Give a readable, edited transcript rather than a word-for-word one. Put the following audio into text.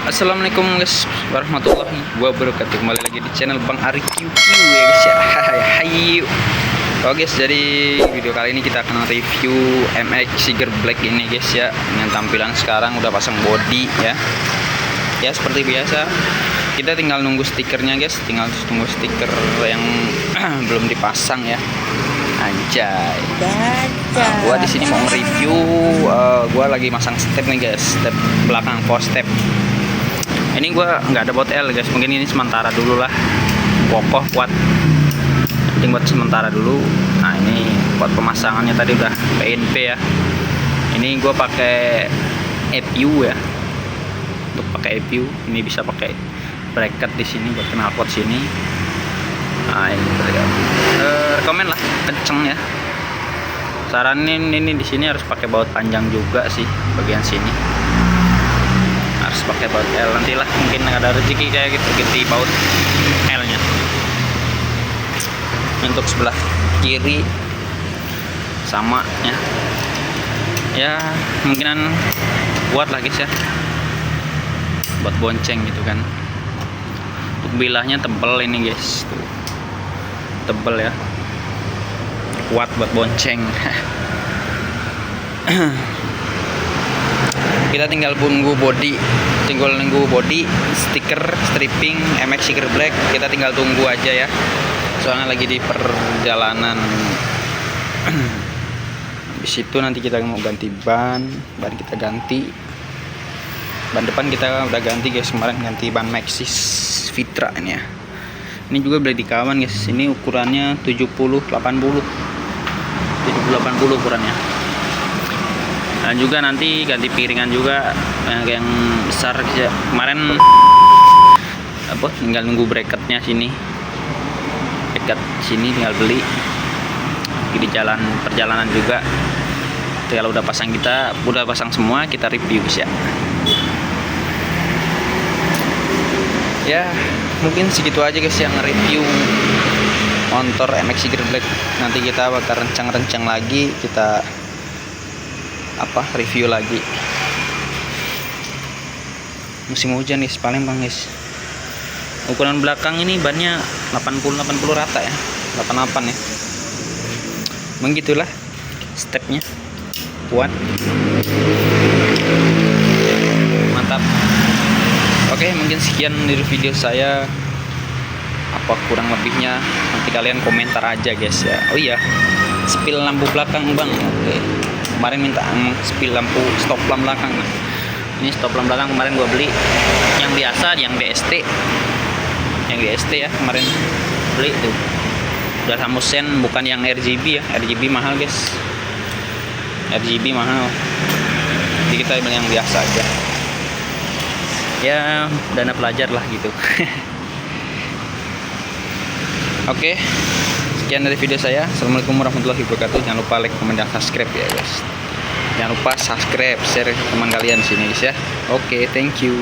Assalamualaikum guys warahmatullahi wabarakatuh. Kembali lagi di channel Bang Ari QQ ya guys ya. Hai. Oke guys, jadi video kali ini kita akan review MX Siger Black ini guys ya. Dengan tampilan sekarang udah pasang body ya. Ya seperti biasa, kita tinggal nunggu stikernya guys. Tinggal tunggu stiker yang belum dipasang ya. Anjay. Nah, gua di sini mau nge-review, gua lagi masang step nih guys, step belakang power step. Ini gua nggak ada baut L guys, mungkin ini sementara dulu lah, kokoh kuat. Ini buat sementara dulu. Nah ini buat pemasangannya tadi udah PNP ya. Ini gua pakai EPU ya. Untuk pakai EPU, ini bisa pakai bracket di sini buat knalpot sini. Nah ini rekomen lah, kenceng ya. Saranin ini di sini harus pakai baut panjang juga sih, bagian sini harus pakai baut L. Nantilah mungkin ada rezeki kayak gitu ganti baut L nya. Untuk sebelah kiri sama ya kemungkinan buat lagi sih ya, buat bonceng gitu kan. Untuk bilahnya tebel ini guys, tuh tebel ya, kuat buat bonceng. Kita tinggal nunggu body, stiker, stripping MX Siger Black. Kita tinggal tunggu aja ya, soalnya lagi di perjalanan. Habis itu nanti kita mau ganti ban kita ganti. Ban depan kita udah ganti guys, kemarin ganti ban Maxxis Vitra ini ya. Ini juga boleh dikawan guys, ini ukurannya 70-80 ukurannya. Dan juga nanti ganti piringan juga yang besar ya. Kemarin tinggal nunggu bracketnya sini, bracket sini tinggal beli. Di jalan perjalanan juga kalau udah pasang semua kita review guys ya. Ya mungkin segitu aja guys yang review motor MX Siger Black. Nanti kita bakal rencang lagi, kita review lagi. Musim hujan guys, Palembang guys. Ukuran belakang ini bannya 80 rata ya, 88 ya. Begitulah stepnya, kuat, mantap. Oke, mungkin sekian dari video saya. Apa kurang lebihnya nanti kalian komentar aja guys ya. Oh iya, spill lampu belakang bang. Oke, kemarin minta spill lampu stop lamp belakang. Nah, ini stop lamp belakang kemarin gua beli yang biasa, yang DST ya, kemarin beli tuh udah 100 sen, bukan yang RGB ya. RGB mahal guys, RGB mahal, jadi kita beli yang biasa aja ya, dana pelajar lah gitu. Oke, sekian dari video saya. Assalamualaikum warahmatullahi wabarakatuh. Jangan lupa like, komen, dan subscribe ya guys. Jangan lupa subscribe, share ke teman kalian sini guys ya. Oke, thank you.